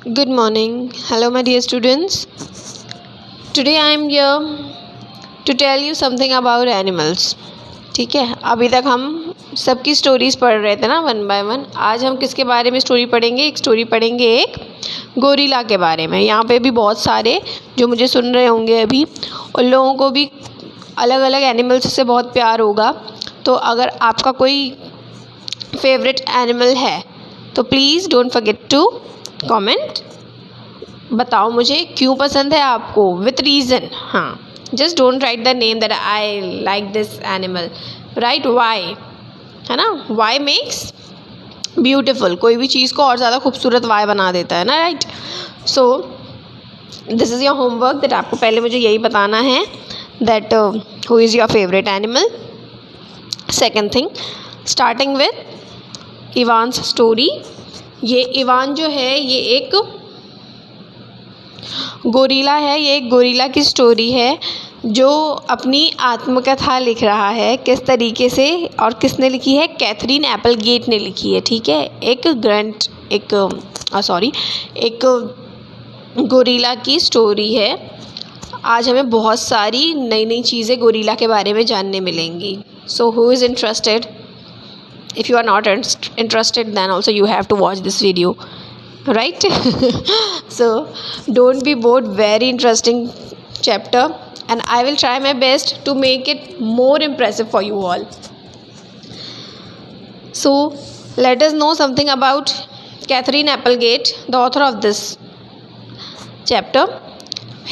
Good morning. Hello, my dear students. Today I am here to tell you something about animals. ठीक है, अभी तक हम सबकी स्टोरीज़ पढ़ रहे थे ना वन बाय वन. आज हम किसके बारे में स्टोरी पढ़ेंगे? एक स्टोरी पढ़ेंगे एक गोरिल्ला के बारे में. यहाँ पे भी बहुत सारे जो मुझे सुन रहे होंगे अभी, उन लोगों को भी अलग अलग एनिमल्स से बहुत प्यार होगा. तो अगर आपका कोई फेवरेट एनिमल है तो please don't forget to comment. बताओ मुझे क्यों पसंद है आपको, विथ रीज़न. हाँ, just don't write the name that I like this animal. Write why, है ना. Why makes beautiful. कोई भी चीज़ को और ज़्यादा खूबसूरत वाई बना देता है ना. Right. So this is your homework that आपको पहले मुझे यही बताना है that who is your favourite animal. Second thing, starting with Evans story. ये इवान जो है ये एक गोरिल्ला है. ये एक गोरिल्ला की स्टोरी है जो अपनी आत्मकथा लिख रहा है. किस तरीके से और किसने लिखी है? कैथरीन एपलगेट ने लिखी है. ठीक है, एक गोरिल्ला की स्टोरी है. आज हमें बहुत सारी नई नई चीज़ें गोरिल्ला के बारे में जानने मिलेंगी. So who is interested? If you are not interested, then also you have to watch this video, right? So don't be bored. Very interesting chapter, and I will try my best to make it more impressive for you all. So let us know something about Katherine Applegate, the author of this chapter.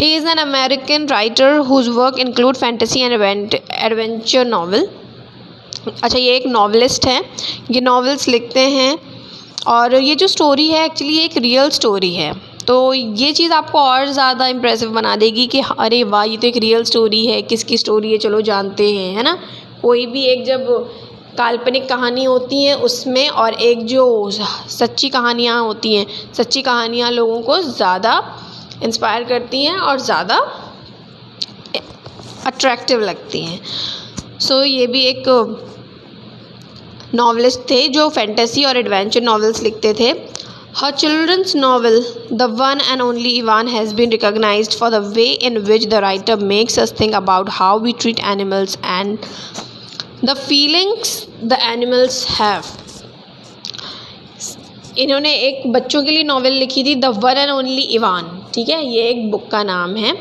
He is an American writer whose work include fantasy and adventure novel. अच्छा, ये एक novelist है. ये novels लिखते हैं और ये जो स्टोरी है एक्चुअली एक रियल स्टोरी है. तो ये चीज़ आपको और ज़्यादा इम्प्रेसिव बना देगी कि अरे वाह, ये तो एक रियल स्टोरी है. किसकी स्टोरी है चलो जानते हैं, है ना. कोई भी एक जब काल्पनिक कहानी होती हैं उसमें और एक जो सच्ची कहानियाँ होती हैं, सच्ची कहानियाँ लोगों को ज़्यादा इंस्पायर करती हैं और ज़्यादा अट्रैक्टिव लगती हैं. सो ये भी एक नॉवलिस्ट थे जो फैंटेसी और एडवेंचर नॉवेल्स लिखते थे. हर children's novel the one and only Ivan has been recognised for the way in which the writer makes us think about how we treat animals and the feelings the animals have. इन्होंने एक बच्चों के लिए novel लिखी थी, the one and only Ivan. ठीक है, ये एक बुक का नाम है.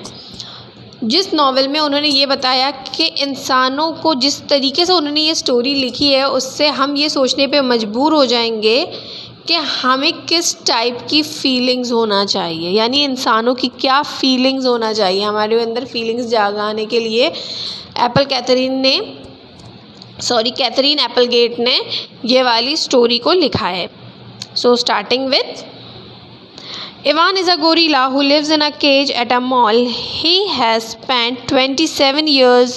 जिस नॉवेल में उन्होंने ये बताया कि इंसानों को जिस तरीके से उन्होंने ये स्टोरी लिखी है उससे हम ये सोचने पे मजबूर हो जाएंगे कि हमें किस टाइप की फीलिंग्स होना चाहिए, यानी इंसानों की क्या फीलिंग्स होना चाहिए. हमारे अंदर फीलिंग्स जागाने के लिए कैथरीन एपलगेट ने ये वाली स्टोरी को लिखा है. So starting with Ivan is a gorilla who lives in a cage at a mall. He has spent 27 years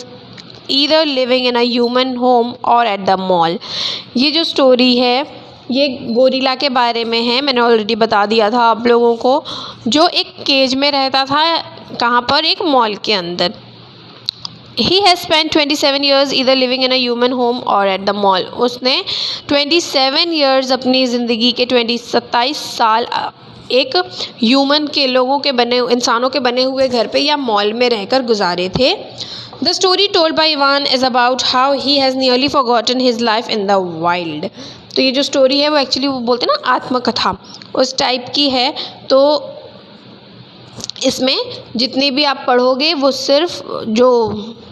either living in a human home or at the mall. ये जो story है ये gorilla के बारे में है. मैंने already बता दिया था आप लोगों को, जो एक केज में रहता था. कहाँ पर? एक मॉल के अंदर. He has spent 27 years either living in a human home or at the mall. उसने 27 years अपनी ज़िंदगी के 27 साल एक ह्यूमन के इंसानों के बने हुए घर पे या मॉल में रहकर गुजारे थे. The story told by Ivan is about how he has nearly forgotten his life in the wild. तो ये जो स्टोरी है वो एक्चुअली वो बोलते हैं ना आत्मकथा, उस टाइप की है. तो इसमें जितनी भी आप पढ़ोगे वो सिर्फ जो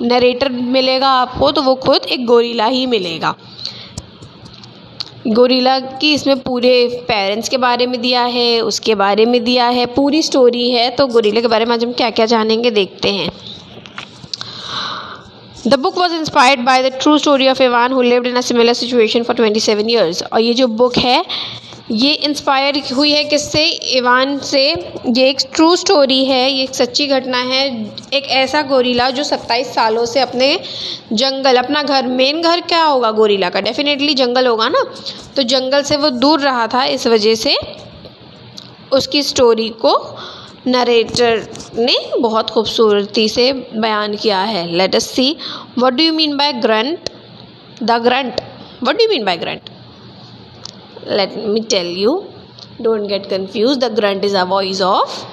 नरेटर मिलेगा आपको तो वो खुद एक गोरिल्ला ही मिलेगा. गोरिल्ला की इसमें पूरे पेरेंट्स के बारे में दिया है, उसके बारे में दिया है, पूरी स्टोरी है. तो गोरिल्ला के बारे में आज हम क्या क्या जानेंगे देखते हैं. The book was inspired by the true story of Ivan who lived in a similar situation for 27 years. और ये जो बुक है ये इंस्पायर हुई है किससे? इवान से. ये एक ट्रू स्टोरी है, ये एक सच्ची घटना है. एक ऐसा गोरिल्ला जो 27 सालों से अपने जंगल, अपना घर, मेन घर क्या होगा गोरिल्ला का? डेफिनेटली जंगल होगा ना. तो जंगल से वो दूर रहा था, इस वजह से उसकी स्टोरी को नरेटर ने बहुत खूबसूरती से बयान किया है. Let us see what do you mean bye grunt. The grunt, what do you mean bye grunt? Let me tell you, don't get confuse, the grunt is a voice of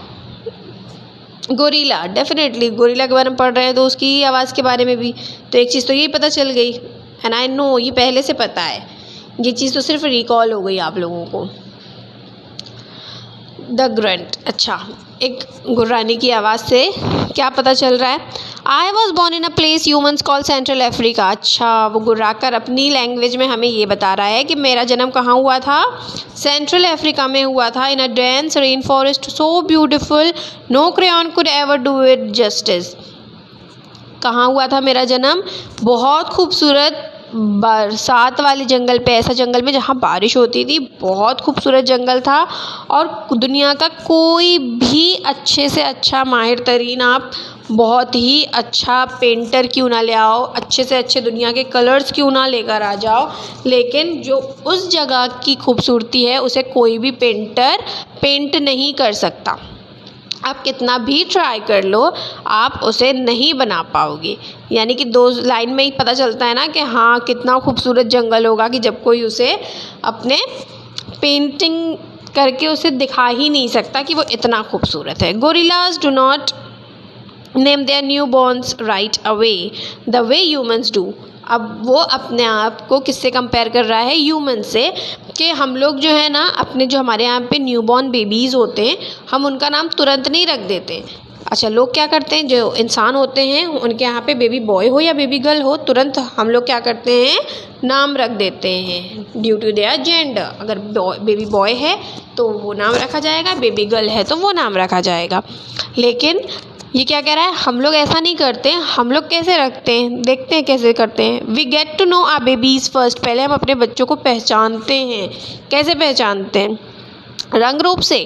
gorilla. Definitely gorilla के बारे में पढ़ रहे हैं तो उसकी आवाज़ के बारे में भी तो एक चीज़ तो यही पता चल गई, एंड आई नो ये पहले से पता है, ये चीज़ तो सिर्फ रिकॉल हो गई आप लोगों को। द ग्रंट, अच्छा एक गुर्राने की आवाज़ से क्या पता चल रहा है? I was born in a place humans call central Africa. अच्छा, वो गुर्रा कर अपनी लैंग्वेज में हमें ये बता रहा है कि मेरा जन्म कहाँ हुआ था? सेंट्रल अफ्रीका में हुआ था, in a dense rain forest so beautiful no crayon could ever do it justice. कहाँ हुआ था मेरा जन्म? बहुत खूबसूरत बरसात वाले जंगल पे, ऐसा जंगल में जहाँ बारिश होती थी, बहुत खूबसूरत जंगल था, और दुनिया का कोई भी अच्छे से अच्छा माहिर तरीन आप बहुत ही अच्छा पेंटर क्यों ना ले आओ, अच्छे से अच्छे दुनिया के कलर्स क्यों ना लेकर आ जाओ, लेकिन जो उस जगह की खूबसूरती है उसे कोई भी पेंटर पेंट नहीं कर सकता। आप कितना भी ट्राई कर लो आप उसे नहीं बना पाओगे। यानी कि दो लाइन में ही पता चलता है ना कि हाँ कितना खूबसूरत जंगल होगा, कि जब कोई उसे अपने पेंटिंग करके उसे दिखा ही नहीं सकता कि वो इतना खूबसूरत है। Gorillas do not name their new borns right away the way humans do. अब वो अपने आप को किससे कंपेयर कर रहा है? ह्यूमन से, कि हम लोग जो है ना अपने जो हमारे यहाँ पे न्यूबॉर्न बेबीज़ होते हैं हम उनका नाम तुरंत नहीं रख देते। अच्छा, लोग क्या करते हैं, जो इंसान होते हैं उनके यहाँ पे बेबी बॉय हो या बेबी गर्ल हो, तुरंत हम लोग क्या करते हैं, नाम रख देते हैं ड्यू टू देयर जेंडर। अगर बेबी बॉय है तो वो नाम रखा जाएगा, बेबी गर्ल है तो वो नाम रखा जाएगा। लेकिन ये क्या कह रहा है, हम लोग ऐसा नहीं करते। हम लोग कैसे रखते हैं, देखते हैं कैसे करते हैं। We get to know our babies first, पहले हम अपने बच्चों को पहचानते हैं। कैसे पहचानते हैं? रंग रूप से?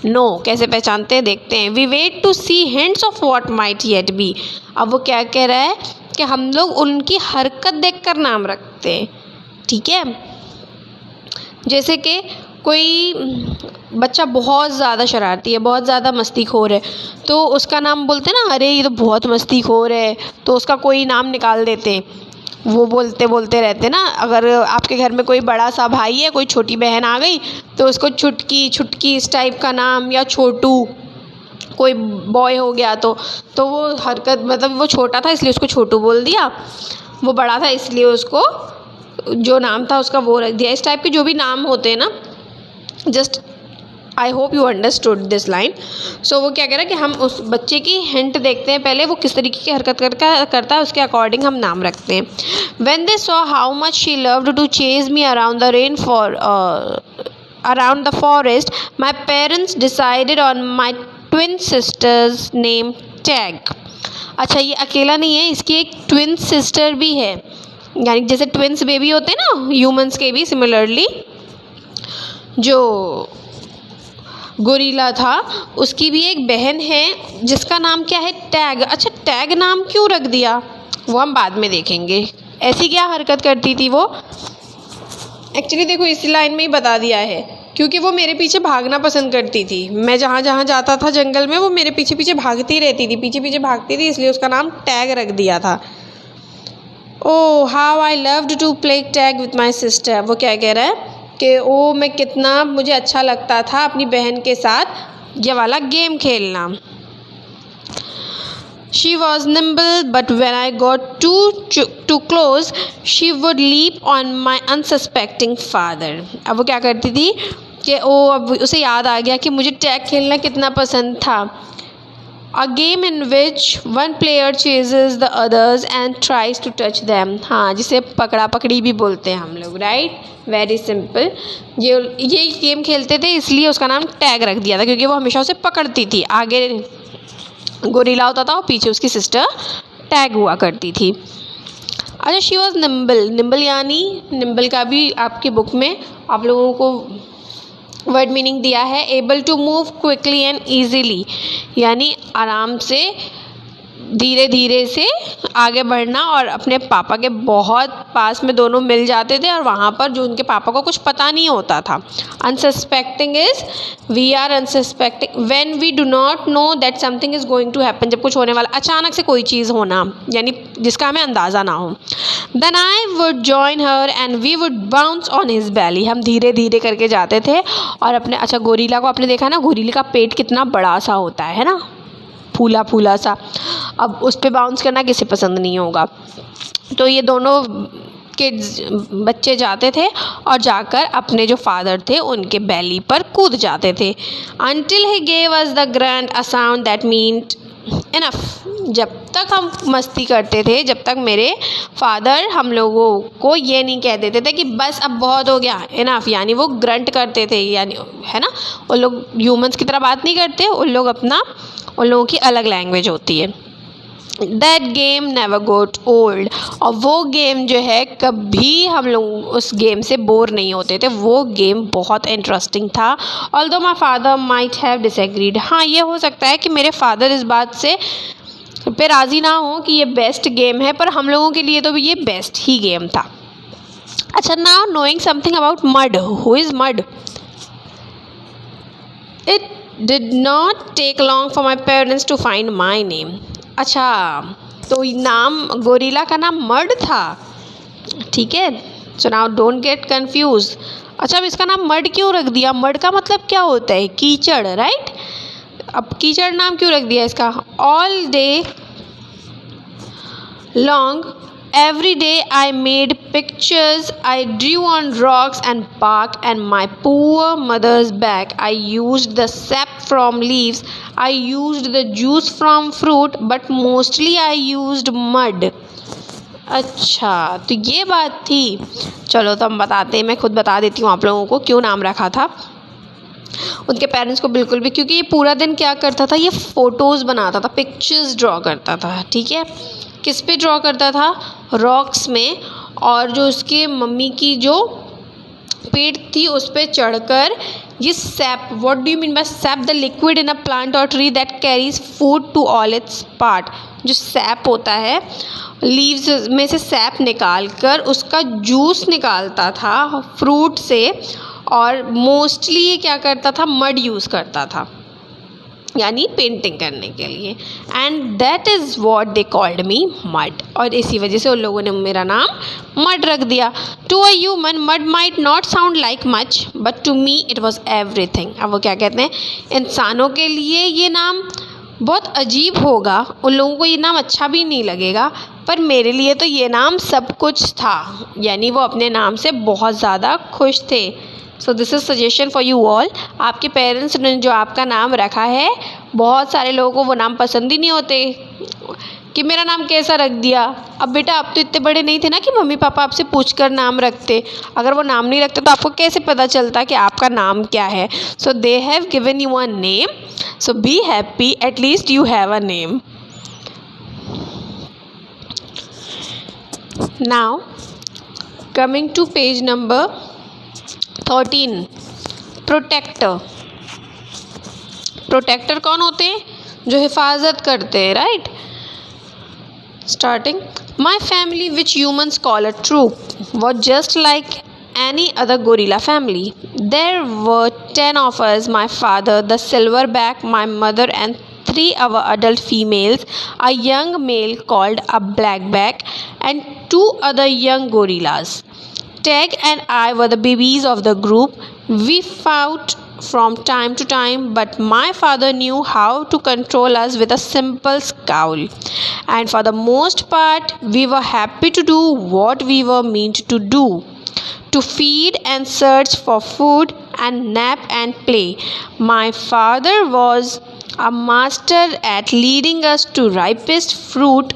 नो। कैसे पहचानते हैं? देखते हैं। We wait to see hints of what might yet be. अब वो क्या कह रहा है कि हम लोग उनकी हरकत देखकर नाम रखते हैं। ठीक है, जैसे कि कोई बच्चा बहुत ज़्यादा शरारती है, बहुत ज़्यादा मस्तीखोर है, तो उसका नाम बोलते हैं ना, अरे ये तो बहुत मस्तीखोर है, तो उसका कोई नाम निकाल देते हैं। वो बोलते बोलते रहते ना। अगर आपके घर में कोई बड़ा सा भाई है, कोई छोटी बहन आ गई तो उसको छुटकी छुटकी इस टाइप का नाम, या छोटू, कोई बॉय हो गया तो वो हरकत, मतलब वो छोटा था इसलिए उसको छोटू बोल दिया, वो बड़ा था इसलिए उसको जो नाम था उसका वो रख दिया। इस टाइप के जो भी नाम होते हैं ना, just I hope you understood this line. So वो क्या कह रहा है कि हम उस बच्चे की हिंट देखते हैं, पहले वो किस तरीके की हरकत करता है उसके अकॉर्डिंग हम नाम रखते हैं। When they saw how much she loved to chase me around the rain for around the forest my parents decided on my twin sister's name tag. अच्छा, ये अकेला नहीं है, इसकी एक ट्विन सिस्टर भी है, यानी जैसे ट्विन्स बेबी होते हैं ना ह्यूमंस के भी, सिमिलरली जो गोरिल्ला था उसकी भी एक बहन है जिसका नाम क्या है, टैग। अच्छा, टैग नाम क्यों रख दिया वो हम बाद में देखेंगे। ऐसी क्या हरकत करती थी वो? एक्चुअली देखो इसी लाइन में ही बता दिया है, क्योंकि वो मेरे पीछे भागना पसंद करती थी। मैं जहाँ जहाँ जाता था जंगल में वो मेरे पीछे पीछे भागती रहती थी, पीछे पीछे भागती थी, इसलिए उसका नाम टैग रख दिया था। Oh how I loved to play tag with my sister. वो क्या कह रहा है कि ओ मैं कितना मुझे अच्छा लगता था अपनी बहन के साथ ये वाला गेम खेलना। She was nimble but when I got too close she would leap on my unsuspecting father. अब वो क्या करती थी कि अब उसे याद आ गया कि मुझे टैग खेलना कितना पसंद था। A game in which one player chases the others and tries to touch them। हाँ, जिसे पकड़ा पकड़ी भी बोलते हैं हम लोग, राइट, वेरी सिंपल। ये गेम खेलते थे इसलिए उसका नाम टैग रख दिया था, क्योंकि वो हमेशा उसे पकड़ती थी। आगे गोरिल्ला होता था और पीछे उसकी सिस्टर टैग हुआ करती थी। अच्छा, शी वॉज निम्बल। निम्बल यानी निम्बल का भी आपकी बुक में आप लोगों को वर्ड मीनिंग दिया है, able to move quickly and easily, यानी आराम से धीरे धीरे से आगे बढ़ना और अपने पापा के बहुत पास में दोनों मिल जाते थे और वहाँ पर जो उनके पापा को कुछ पता नहीं होता था। Unsuspecting is we are unsuspecting when we do not know that something is going to happen, जब कुछ होने वाला, अचानक से कोई चीज़ होना यानी जिसका हमें अंदाज़ा ना हो। Then I would join her and we would bounce on his belly, हम धीरे धीरे करके जाते थे और अपने, अच्छा गोरिल्ला को आपने देखा ना, गोरिल्ले का पेट कितना बड़ा सा होता है ना, फूला फूला सा, अब उस पर बाउंस करना किसे पसंद नहीं होगा। तो ये दोनों किड्स बच्चे जाते थे और जाकर अपने जो फादर थे उनके बैली पर कूद जाते थे। Until he gave us the grand a sound that meant enough, जब तक हम मस्ती करते थे, जब तक मेरे फादर हम लोगों को ये नहीं कह देते थे कि बस अब बहुत हो गया, इनफ, यानी वो ग्रंट करते थे, यानी है ना, उन लोग ह्यूमंस की तरह बात नहीं करते, उन लोगों की अलग लैंग्वेज होती है। That game never got old, और वो गेम जो है कभी हम लोग उस गेम से बोर नहीं होते थे, वो गेम बहुत इंटरेस्टिंग था। Although my father might have disagreed, हाँ ये हो सकता है कि मेरे फादर इस बात से पे राज़ी ना हो कि ये बेस्ट गेम है, पर हम लोगों के लिए तो ये बेस्ट ही गेम था। अच्छा, now knowing something about Mud, who is Mud? It did not take long for my parents to find my name. अच्छा, तो नाम गोरिल्ला का नाम मड था, ठीक है। So now don't get confuse. अच्छा, अब इसका नाम मड क्यों रख दिया? मड का मतलब क्या होता है? कीचड़, राइट। अब कीचड़ नाम क्यों रख दिया इसका? All day long every day I made pictures, I drew on rocks and bark and my poor mother's back. I used the sap from leaves, I used the juice from fruit, but mostly I used mud. अच्छा, तो ये बात थी। चलो तो हम बताते हैं, मैं खुद बता देती हूँ आप लोगों को क्यों नाम रखा था उनके पेरेंट्स को। बिल्कुल भी, क्योंकि ये पूरा दिन क्या करता था, ये फ़ोटोज़ बनाता था, पिक्चर्स ड्रॉ करता था, ठीक है। किस पे ड्रॉ करता था? रॉक्स में, और जो उसके मम्मी की जो पेट थी उस पे चढ़कर ये sap, what do you mean by sap? The liquid in a plant or tree that carries food to all its part. जो सैप होता है, लीव्स में से सैप निकाल कर उसका जूस निकालता था फ्रूट से, और मोस्टली ये क्या करता था? मड यूज़ करता था, यानी पेंटिंग करने के लिए। And that is what they called me mud, और इसी वजह से उन लोगों ने मेरा नाम मड रख दिया। To a human Mud might not sound like much, but to me it was everything. अब वो क्या कहते हैं, इंसानों के लिए ये नाम बहुत अजीब होगा, उन लोगों को ये नाम अच्छा भी नहीं लगेगा, पर मेरे लिए तो ये नाम सब कुछ था, यानी वो अपने नाम से बहुत ज़्यादा खुश थे। So this is suggestion for you all. आपके पेरेंट्स ने जो आपका नाम रखा है, बहुत सारे लोगों को वो नाम पसंद ही नहीं होते कि मेरा नाम कैसा रख दिया। अब बेटा, आप तो इतने बड़े नहीं थे ना कि मम्मी पापा आपसे पूछकर नाम रखते। अगर वो नाम नहीं रखते तो आपको कैसे पता चलता कि आपका नाम क्या है? So they have given you a name, so be happy, at least you have a name. Now coming to page number 13, protector. Protector कौन होते हैं? जो हिफाजत करते हैं, right. Starting, my family which humans call a troop was just like any other gorilla family. There were 10 of us, my father, the silverback, my mother, and 3 other adult females, a young male called a blackback, and 2 other young gorillas. Tag and I were the babies of the group. We fought from time to time, but my father knew how to control us with a simple scowl. And for the most part, we were happy to do what we were meant to do. To feed and search for food and nap and play. My father was a master at leading us to ripest fruit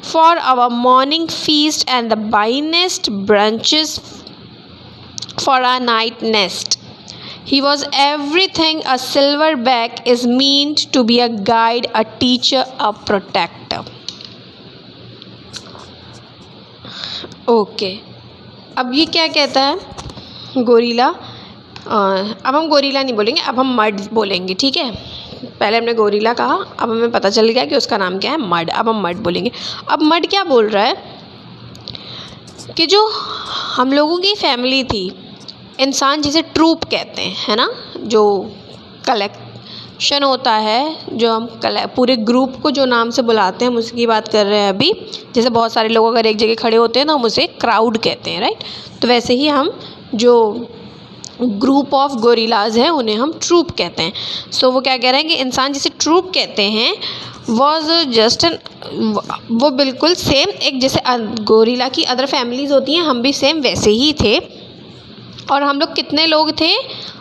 for our morning feast and the finest branches for our night nest. He was everything a silverback is meant to be, a guide, a teacher, a protector. Okay. अब ये क्या कहता है gorilla? अब हम gorilla नहीं बोलेंगे, अब हम मड बोलेंगे, ठीक है। पहले हमने गोरिल्ला कहा, अब हमें पता चल गया कि उसका नाम क्या है, मड। अब हम मड बोलेंगे। अब मड क्या बोल रहा है कि जो हम लोगों की फैमिली थी, इंसान जिसे ट्रूप कहते हैं, है ना, जो कलेक्शन होता है, जो हम पूरे ग्रुप को जो नाम से बुलाते हैं, हम उसकी बात कर रहे हैं अभी। जैसे बहुत सारे लोग अगर एक जगह खड़े होते हैं तो हम उसे क्राउड कहते हैं, राइट। तो वैसे ही हम जो ग्रुप ऑफ गोरिल्लाज हैं उन्हें हम ट्रूप कहते हैं। सो वो क्या कह रहे हैं कि इंसान जिसे ट्रूप कहते हैं वॉज जस्ट वो बिल्कुल सेम, एक जैसे गोरिल्ला की अदर फैमिलीज़ होती हैं, हम भी सेम वैसे ही थे। और हम लोग कितने लोग थे,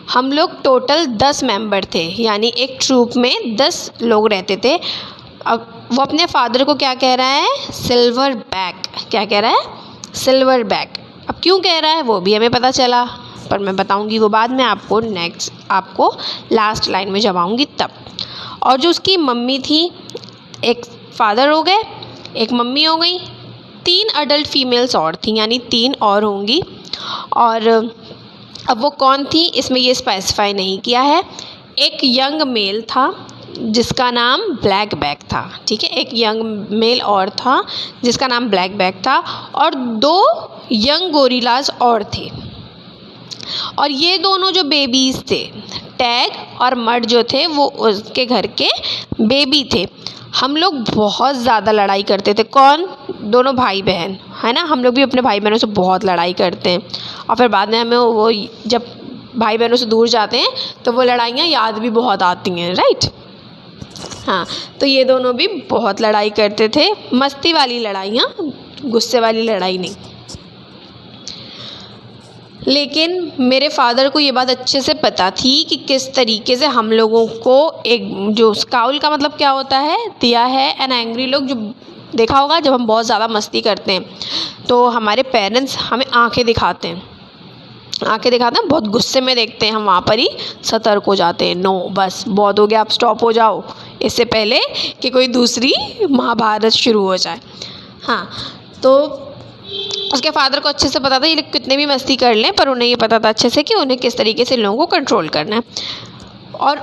हम लोग टोटल 10 मेंबर थे, यानी एक ट्रूप में 10 लोग रहते थे। अब वो अपने फादर को क्या कह रहा है, सिल्वर बैक। क्या कह रहा है, सिल्वर बैक। अब क्यों कह रहा है वो भी हमें पता चला, पर मैं बताऊंगी वो बाद में आपको, नेक्स्ट आपको लास्ट लाइन में जब आऊँगी तब। और जो उसकी मम्मी थी, एक फादर हो गए, एक मम्मी हो गई, 3 अडल्ट फीमेल्स और थी, यानी 3 और होंगी। और अब वो कौन थी इसमें ये स्पेसिफाई नहीं किया है। एक यंग मेल था जिसका नाम ब्लैक बैक था, ठीक है, एक यंग मेल और था जिसका नाम ब्लैक बैक था, और 2 यंग गोरिल्लाज और थे। और ये दोनों जो बेबीज़ थे, टैग और मड जो थे, वो उसके घर के बेबी थे। हम लोग बहुत ज़्यादा लड़ाई करते थे। कौन, दोनों भाई बहन, है ना। हम लोग भी अपने भाई बहनों से बहुत लड़ाई करते हैं, और फिर बाद में हमें वो जब भाई बहनों से दूर जाते हैं तो वो लड़ाइयाँ याद भी बहुत आती हैं, राइट। हाँ, तो ये दोनों भी बहुत लड़ाई करते थे, मस्ती वाली लड़ाइयाँ, गुस्से वाली लड़ाई नहीं। लेकिन मेरे फादर को ये बात अच्छे से पता थी कि किस तरीके से हम लोगों को, एक जो स्काउल का मतलब क्या होता है, दिया है, एन एंग्री लोग, जो देखा होगा जब हम बहुत ज़्यादा मस्ती करते हैं तो हमारे पेरेंट्स हमें आंखें दिखाते हैं, बहुत गुस्से में देखते हैं, हम वहाँ पर ही सतर्क हो जाते हैं, नो बस बहुत हो गया, आप स्टॉप हो जाओ, इससे पहले कि कोई दूसरी महाभारत शुरू हो जाए। हाँ, तो उसके फादर को अच्छे से पता था ये लोग कितने भी मस्ती कर लें, पर उन्हें ये पता था अच्छे से कि उन्हें किस तरीके से लोगों को कंट्रोल करना है। और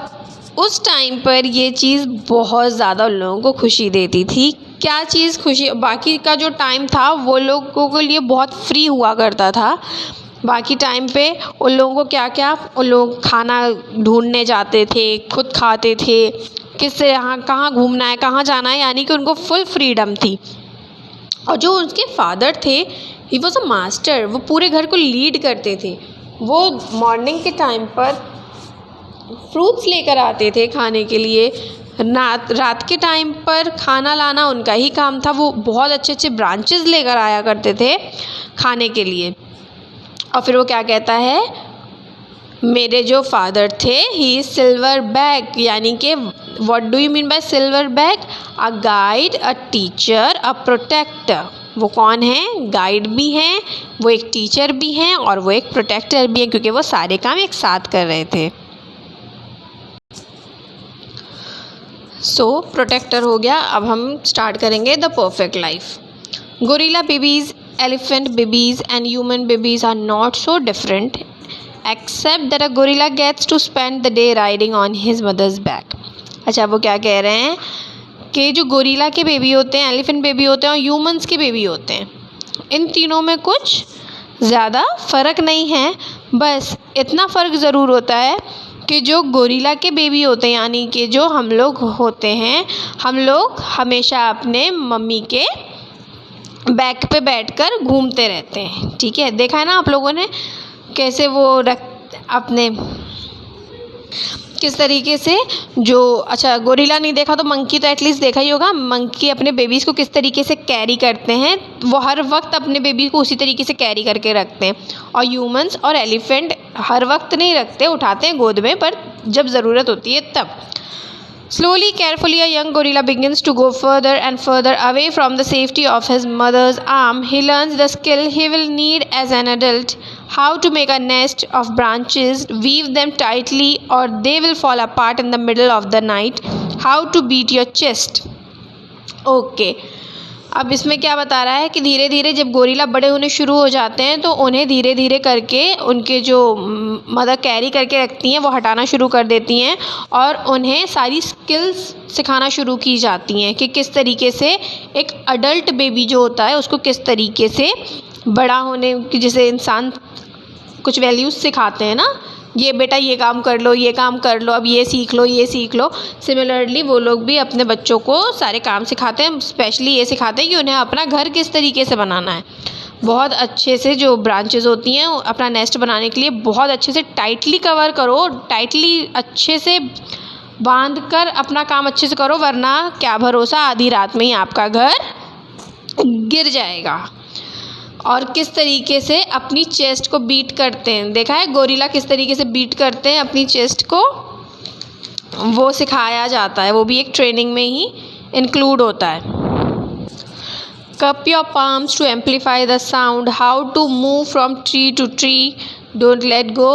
उस टाइम पर ये चीज़ बहुत ज़्यादा लोगों को खुशी देती थी। क्या चीज़ खुशी, बाकी का जो टाइम था वो लोगों के लिए बहुत फ्री हुआ करता था। बाकी टाइम पे उन लोगों को क्या, उन लोग खाना ढूंढने जाते थे, खुद खाते थे, किससे यहाँ कहाँ घूमना है, कहाँ जाना है, यानी कि उनको फुल फ्रीडम थी। और जो उनके फादर थे, ही वॉज अ मास्टर, वो पूरे घर को लीड करते थे। वो मॉर्निंग के टाइम पर फ्रूट्स लेकर आते थे खाने के लिए, रात के टाइम पर खाना लाना उनका ही काम था। वो बहुत अच्छे अच्छे ब्रांचेस लेकर आया करते थे खाने के लिए। और फिर वो क्या कहता है, मेरे जो फादर थे, ही सिल्वर बैक, यानी कि what do you mean by silverback, a guide, a teacher, a protector. वो कौन है, गाइड भी हैं, वो एक टीचर भी हैं, और वो एक प्रोटेक्टर भी हैं, क्योंकि वो सारे काम एक साथ कर रहे थे। सो प्रोटेक्टर हो गया। अब हम स्टार्ट करेंगे the perfect life. Gorilla babies, elephant babies and human babies are not so different, except that a gorilla gets to spend the day riding on his mother's back. अच्छा, वो क्या कह रहे हैं कि जो गोरिल्ला के बेबी होते हैं, एलिफेंट बेबी होते हैं और ह्यूमंस के बेबी होते हैं, इन तीनों में कुछ ज़्यादा फ़र्क नहीं है। बस इतना फ़र्क ज़रूर होता है कि जो गोरिल्ला के बेबी होते हैं, यानी कि जो हम लोग होते हैं, हम लोग हमेशा अपने मम्मी के बैक पे बैठकर घूमते रहते हैं, ठीक है। देखा है ना आप लोगों ने कैसे वो अपने किस तरीके से, जो अच्छा गोरिल्ला नहीं देखा तो मंकी तो एटलीस्ट देखा ही होगा, मंकी अपने बेबीज़ को किस तरीके से कैरी करते हैं, वो हर वक्त अपने बेबी को उसी तरीके से कैरी करके रखते हैं। और ह्यूमंस और एलिफेंट हर वक्त नहीं रखते, उठाते हैं गोद में, पर जब ज़रूरत होती है तब। Slowly, carefully, a young gorilla begins to go further and further away from the safety of his mother's arm. He learns the skill he will need as an adult, how to make a nest of branches, weave them tightly or they will fall apart in the middle of the night, how to beat your chest. Okay. अब इसमें क्या बता रहा है कि धीरे धीरे जब गोरिल्ला बड़े होने शुरू हो जाते हैं तो उन्हें धीरे धीरे करके उनके जो मदर कैरी करके रखती हैं वो हटाना शुरू कर देती हैं और उन्हें सारी स्किल्स सिखाना शुरू की जाती हैं कि किस तरीके से एक अडल्ट बेबी जो होता है उसको किस तरीके से बड़ा होने की, जैसे इंसान कुछ वैल्यूज़ सिखाते हैं ना, ये बेटा ये काम कर लो, ये काम कर लो, अब ये सीख लो, ये सीख लो। सिमिलरली वो लोग भी अपने बच्चों को सारे काम सिखाते हैं, स्पेशली ये सिखाते हैं कि उन्हें अपना घर किस तरीके से बनाना है। बहुत अच्छे से जो ब्रांचेस होती हैं अपना नेस्ट बनाने के लिए बहुत अच्छे से टाइटली कवर करो, टाइटली अच्छे से बांध कर अपना काम अच्छे से करो, वरना क्या भरोसा आधी रात में ही आपका घर गिर जाएगा। और किस तरीके से अपनी चेस्ट को बीट करते हैं, देखा है गोरिल्ला किस तरीके से बीट करते हैं अपनी चेस्ट को, वो सिखाया जाता है, वो भी एक ट्रेनिंग में ही इंक्लूड होता है। Cup your palms to amplify the sound. How to move from tree to tree. Don't let go.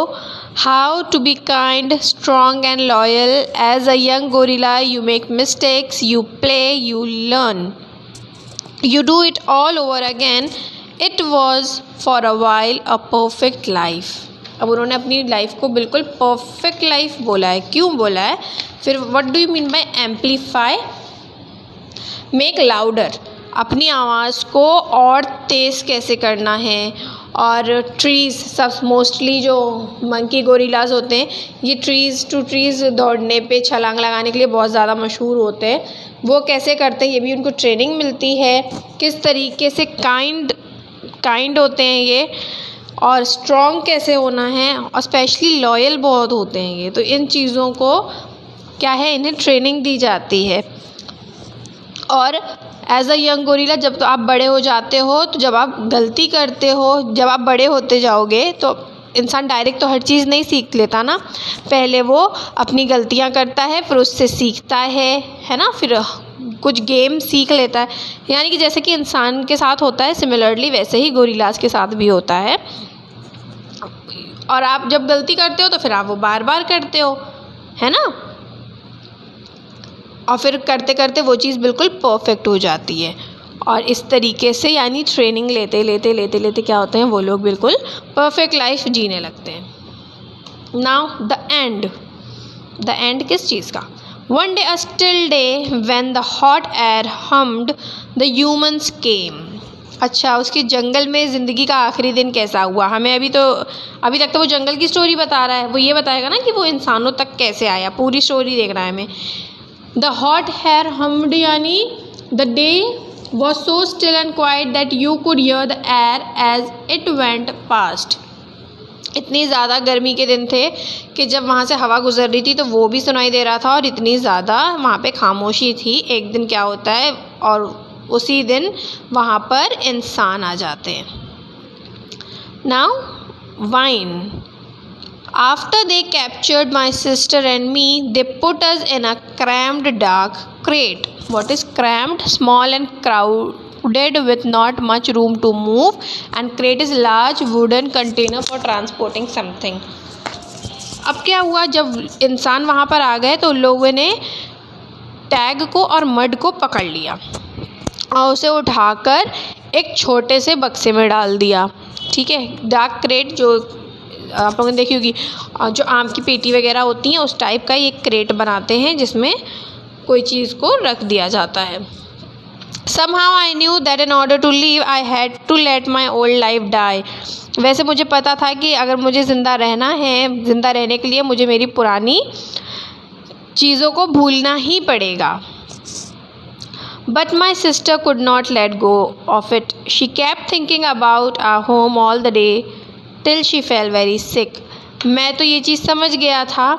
How to be kind, strong and loyal. As a young gorilla, you make mistakes, you play, you learn. You do it all over again. It was for a while a perfect life. अब उन्होंने अपनी life को बिल्कुल perfect life बोला है। क्यों बोला है? फिर what do you mean bye amplify? Make louder, अपनी आवाज़ को और तेज़ कैसे करना है। और ट्रीज़, सब मोस्टली जो मंकी गोरिल्लाज होते हैं ये ट्रीज़ टू ट्रीज़ दौड़ने पे, छलांग लगाने के लिए बहुत ज़्यादा मशहूर होते हैं। वो कैसे करते हैं ये भी उनको ट्रेनिंग मिलती है, किस तरीके से काइंड होते हैं ये, और स्ट्रॉन्ग कैसे होना है, और स्पेशली लॉयल बहुत होते हैं ये। तो इन चीज़ों को क्या है, इन्हें ट्रेनिंग दी जाती है। और एज अ यंग गोरिल्ला जब तो आप बड़े हो जाते हो, तो जब आप गलती करते हो, जब आप बड़े होते जाओगे तो इंसान डायरेक्ट तो हर चीज़ नहीं सीख लेता ना, पहले वो अपनी गलतियां करता है, फिर उससे सीखता है ना, फिर कुछ गेम सीख लेता है। यानी कि जैसे कि इंसान के साथ होता है सिमिलरली वैसे ही गोरिल्लास के साथ भी होता है। और आप जब गलती करते हो तो फिर आप वो बार बार करते हो, है ना, और फिर करते करते वो चीज़ बिल्कुल परफेक्ट हो जाती है। और इस तरीके से यानी ट्रेनिंग लेते लेते क्या होते हैं, वो लोग बिल्कुल परफेक्ट लाइफ जीने लगते हैं। नाउ द एंड किस चीज़ का? One day, a still day, when the hot air hummed, the humans came. अच्छा, उसके जंगल में ज़िंदगी का आखिरी दिन कैसा हुआ? हमें अभी तक तो वो जंगल की स्टोरी बता रहा है, वो ये बताएगा ना कि वो इंसानों तक कैसे आया, पूरी स्टोरी देखना है हमें। The hot air hummed यानी the day was so still and quiet that you could hear the air as it went past. इतनी ज़्यादा गर्मी के दिन थे कि जब वहाँ से हवा गुजर रही थी तो वो भी सुनाई दे रहा था, और इतनी ज़्यादा वहाँ पे खामोशी थी। एक दिन क्या होता है, और उसी दिन वहाँ पर इंसान आ जाते हैं। Now wine. After they captured my sister and me, they put us in a crammed dark crate. What is crammed? Small and crowded with not much room to move, and crate is large wooden container for transporting something. अब क्या हुआ, जब इंसान वहाँ पर आ गए तो लोगों ने टैग को और मड को पकड़ लिया और उसे उठाकर एक छोटे से बक्से में डाल दिया। ठीक है, डार्क क्रेट जो आप लोगों ने देखी होगी, जो आम की पेटी वगैरह होती हैं उस टाइप का ये क्रेट बनाते हैं जिसमें कोई चीज़ को रख दिया जाता है। Somehow I knew that in order to live I had to let my old life die. वैसे मुझे पता था कि अगर मुझे ज़िंदा रहना है, ज़िंदा रहने के लिए मुझे मेरी पुरानी चीज़ों को भूलना ही पड़ेगा। But my sister could not let go of it. She kept thinking about our home all the day till she fell very sick. मैं तो ये चीज़ समझ गया था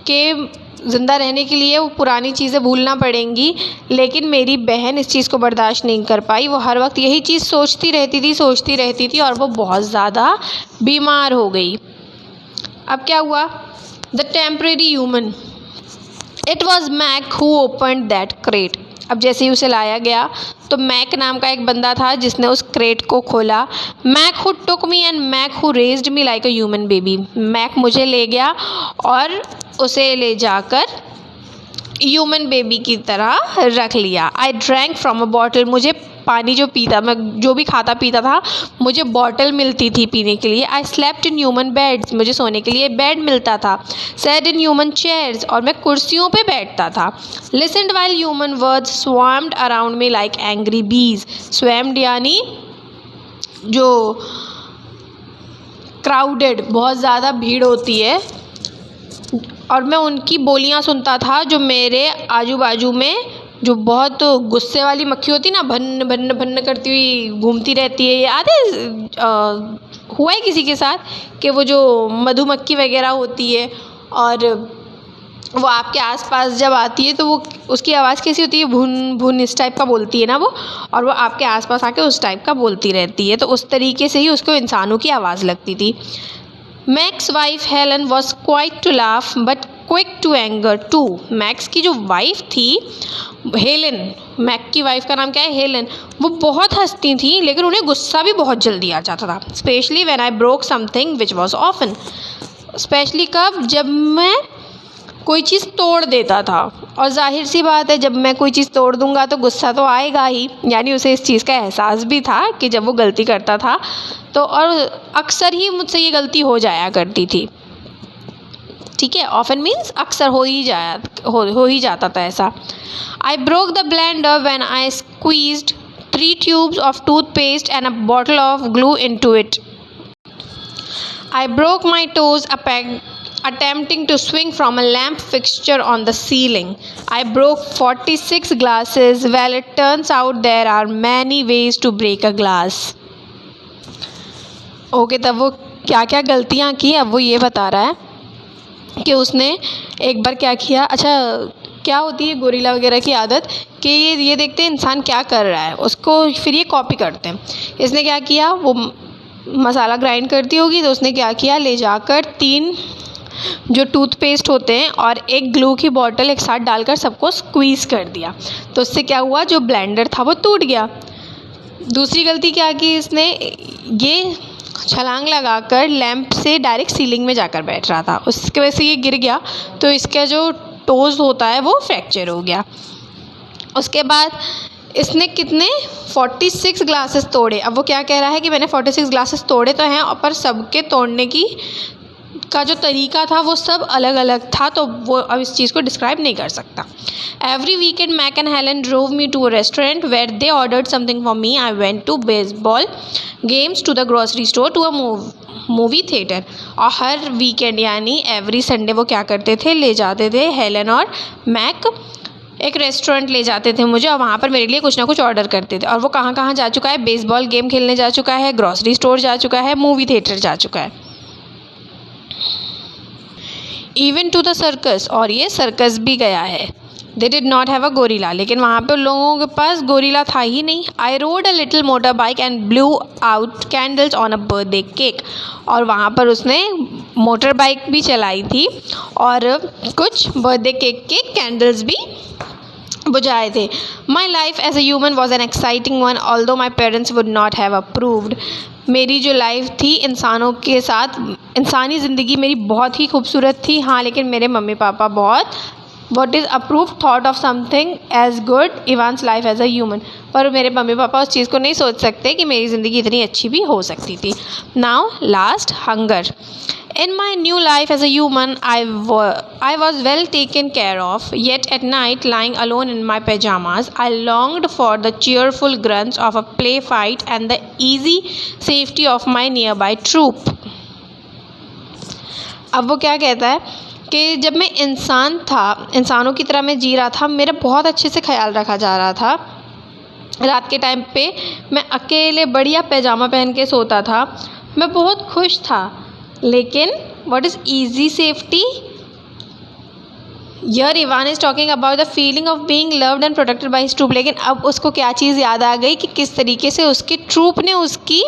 कि ज़िंदा रहने के लिए वो पुरानी चीज़ें भूलना पड़ेंगी, लेकिन मेरी बहन इस चीज़ को बर्दाश्त नहीं कर पाई। वो हर वक्त यही चीज़ सोचती रहती थी और वो बहुत ज़्यादा बीमार हो गई। अब क्या हुआ? The temporary human, it was Mack who opened that crate. अब जैसे ही उसे लाया गया तो मैक नाम का एक बंदा था जिसने उस क्रेट को खोला। Mack who took me and Mack who raised me like a human baby. Mack मुझे ले गया और उसे ले जाकर ह्यूमन बेबी की तरह रख लिया। I drank from a bottle, मुझे पानी जो पीता, मैं जो भी खाता पीता था, मुझे बॉटल मिलती थी पीने के लिए। I slept in human beds, मुझे सोने के लिए बेड मिलता था। सैट इन ह्यूमन चेयर्स, और मैं कुर्सियों पे बैठता था। Listened while human words swarmed around me like angry bees. Swarmed यानी जो क्राउडेड, बहुत ज़्यादा भीड़ होती है, और मैं उनकी बोलियां सुनता था जो मेरे आजू बाजू में जो बहुत गुस्से वाली मक्खी होती ना, भन्न भन्न भन्न करती हुई घूमती रहती है। याद है हुआ है किसी के साथ कि वो जो मधुमक्खी वगैरह होती है और वो आपके आसपास जब आती है तो वो उसकी आवाज़ कैसी होती है, भुन भुन इस टाइप का बोलती है ना वो, और वो आपके आसपास आके उस टाइप का बोलती रहती है। तो उस तरीके से ही उसको इंसानों की आवाज़ लगती थी। Max wife Helen was quite to laugh but quick to anger too. Max की जो वाइफ थी हेलन, मैक की वाइफ का नाम क्या है, हेलन, वो बहुत हंसती थी लेकिन उन्हें गुस्सा भी बहुत जल्दी आ जाता था। Specially when I broke something which was often. Specially कब, जब मैं कोई चीज़ तोड़ देता था, और जाहिर सी बात है जब मैं कोई चीज़ तोड़ दूंगा तो गुस्सा तो आएगा ही। यानी उसे इस चीज़ का एहसास भी था कि जब वो गलती करता था तो, और अक्सर ही मुझसे ये गलती हो जाया करती थी। ठीक है, ऑफन मीन्स अक्सर हो ही जाता था ऐसा। I broke the blender when I squeezed 3 tubes of toothpaste and a bottle of glue into it. I broke my toes attempting to swing from a lamp fixture on the ceiling. I broke 46 glasses. Well, it turns out there are many ways to break a glass. Okay, तब वो क्या क्या गलतियाँ की अब वो ये बता रहा है कि उसने एक बार क्या किया। अच्छा, क्या होती है गोरिल्ला वगैरह की आदत कि ये देखते हैं इंसान क्या कर रहा है, उसको फिर ये कॉपी करते हैं। इसने क्या किया, वो मसाला ग्राइंड करती होगी तो उसने क्या किया, ले जाकर 3 जो टूथपेस्ट होते हैं और एक ग्लू की बॉटल एक साथ डालकर सबको स्क्वीज़ कर दिया। तो उससे क्या हुआ, जो ब्लेंडर था वो टूट गया। दूसरी गलती क्या की इसने, ये छलांग लगाकर लैंप से डायरेक्ट सीलिंग में जाकर बैठ रहा था, उसकी वजह से ये गिर गया तो इसका जो टोज़ होता है वो फ्रैक्चर हो गया। उसके बाद इसने कितने 46 ग्लासेस तोड़े। अब वो क्या कह रहा है कि मैंने 46 ग्लासेस तोड़े तो हैं, पर सबके तोड़ने का जो तरीका था वो सब अलग अलग था, तो वो अब इस चीज़ को डिस्क्राइब नहीं कर सकता। Every weekend Mac and Helen drove me to a restaurant where they ordered something for me. I went to baseball games, to the grocery store, to a movie theatre. और हर वीकेंड यानी every Sunday वो क्या करते थे, ले जाते थे हेलन और मैक एक रेस्टोरेंट ले जाते थे मुझे, और वहाँ पर मेरे लिए कुछ ना कुछ ऑर्डर करते थे। और वो कहाँ कहाँ जा चुका है, बेसबॉल गेम खेलने जा चुका है, ग्रॉसरी स्टोर जा चुका है, मूवी थिएटर जा चुका है, इवन टू द सर्कस, और ये सर्कस भी गया है। They did not have a gorilla, लेकिन वहाँ पे लोगों के पास गोरिल्ला था ही नहीं। I rode a little motor bike and blew out candles on a birthday cake, और वहाँ पर उसने मोटर बाइक भी चलाई थी और कुछ बर्थडे केक के कैंडल्स भी बुझाए थे। My life as a human was an exciting one although my parents would not have approved. मेरी जो लाइफ थी इंसानों के साथ, इंसानी ज़िंदगी मेरी बहुत ही खूबसूरत थी, हाँ, लेकिन मेरे मम्मी पापा बहुत what is approve thought of something as good Evan's life as a human, पर मेरे मम्मी पापा उस चीज़ को नहीं सोच सकते कि मेरी ज़िंदगी इतनी अच्छी भी हो सकती थी। Now last, hunger. In my new life as a human, I was well taken care of, yet at night, lying alone in my pajamas, I longed for the cheerful grunts of a play fight and the easy safety of my nearby troop. अब वो क्या कहता है कि जब मैं इंसान था, इंसानों की तरह मैं जी रहा था, मेरा बहुत अच्छे से ख्याल रखा जा रहा था। रात के टाइम पे मैं अकेले बढ़िया पैजामा पहन के सोता था, मैं बहुत खुश था। लेकिन what is easy safety? Here Ivan is talking about the feeling of being loved and protected by his troop. लेकिन अब उसको क्या चीज़ याद आ गई कि किस तरीके से उसकी ट्रूप ने उसकी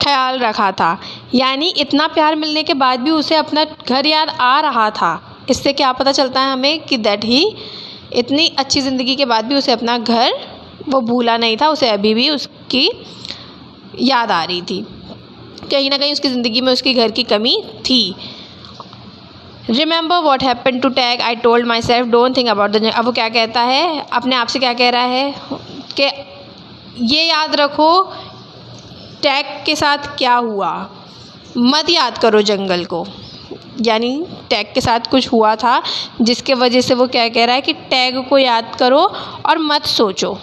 ख्याल रखा था। यानी इतना प्यार मिलने के बाद भी उसे अपना घर याद आ रहा था। इससे क्या पता चलता है हमें कि दैट ही इतनी अच्छी ज़िंदगी के बाद भी उसे अपना घर वो भूला नहीं था, उसे अभी भी उसकी याद आ रही थी। कहीं ना कहीं उसकी ज़िंदगी में उसके घर की कमी थी। Remember what happen to Tag, I told myself don't think about the. अब वो क्या कहता है, अपने आप से क्या कह रहा है कि ये याद रखो टैग के साथ क्या हुआ, मत याद करो जंगल को, यानी टैग के साथ कुछ हुआ था जिसके वजह से वो क्या कह रहा है कि टैग को याद करो और मत सोचो।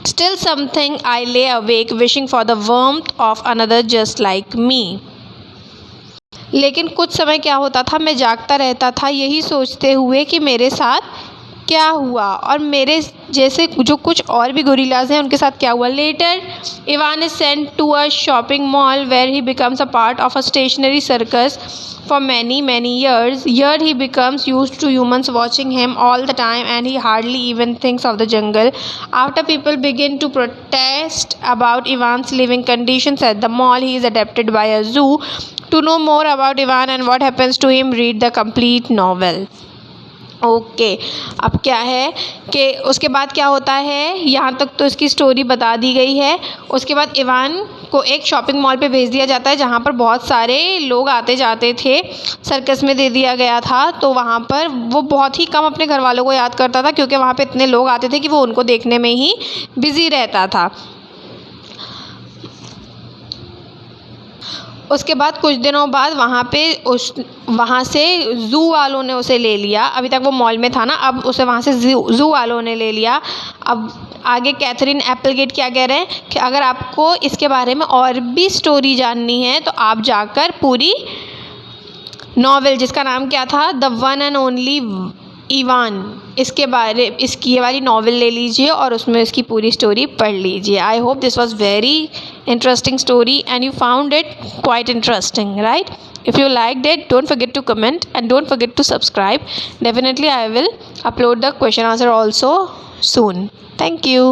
Still something I lay awake wishing for the warmth of another just like me. लेकिन कुछ समय क्या होता था, मैं जागता रहता था यही सोचते हुए कि मेरे साथ क्या हुआ और मेरे जैसे जो कुछ और भी गोरिल्लाज हैं उनके साथ क्या हुआ। Later Evan is sent to a shopping mall where he becomes a part of a stationary circus for many years. Here he becomes used to humans watching him all the time and he hardly even thinks of the jungle. After people begin to protest about Ivan's living conditions at the mall, he is adopted by a zoo. To know more about Ivan and what happens to him, read the complete novel. Okay अब क्या है कि उसके बाद क्या होता है, यहाँ तक तो इसकी स्टोरी बता दी गई है। उसके बाद इवान को एक शॉपिंग मॉल पे भेज दिया जाता है जहाँ पर बहुत सारे लोग आते जाते थे, सर्कस में दे दिया गया था। तो वहाँ पर वो बहुत ही कम अपने घर वालों को याद करता था क्योंकि वहाँ पे इतने लोग आते थे कि वो उनको देखने में ही बिज़ी रहता था। उसके बाद कुछ दिनों बाद वहाँ से ज़ू वालों ने उसे ले लिया। अभी तक वो मॉल में था ना, अब उसे वहाँ से ज़ू वालों ने ले लिया। अब आगे कैथरीन एप्पलगेट क्या कह रहे हैं कि अगर आपको इसके बारे में और भी स्टोरी जाननी है तो आप जाकर पूरी नॉवेल, जिसका नाम क्या था, the one and only Ivan, इसकी ये वाली नॉवेल ले लीजिए और उसमें इसकी पूरी स्टोरी पढ़ लीजिए। I hope this was very interesting story and you found it quite interesting, right? If you liked it, don't forget to comment and don't forget to subscribe. Definitely I will upload the question answer also soon. Thank you.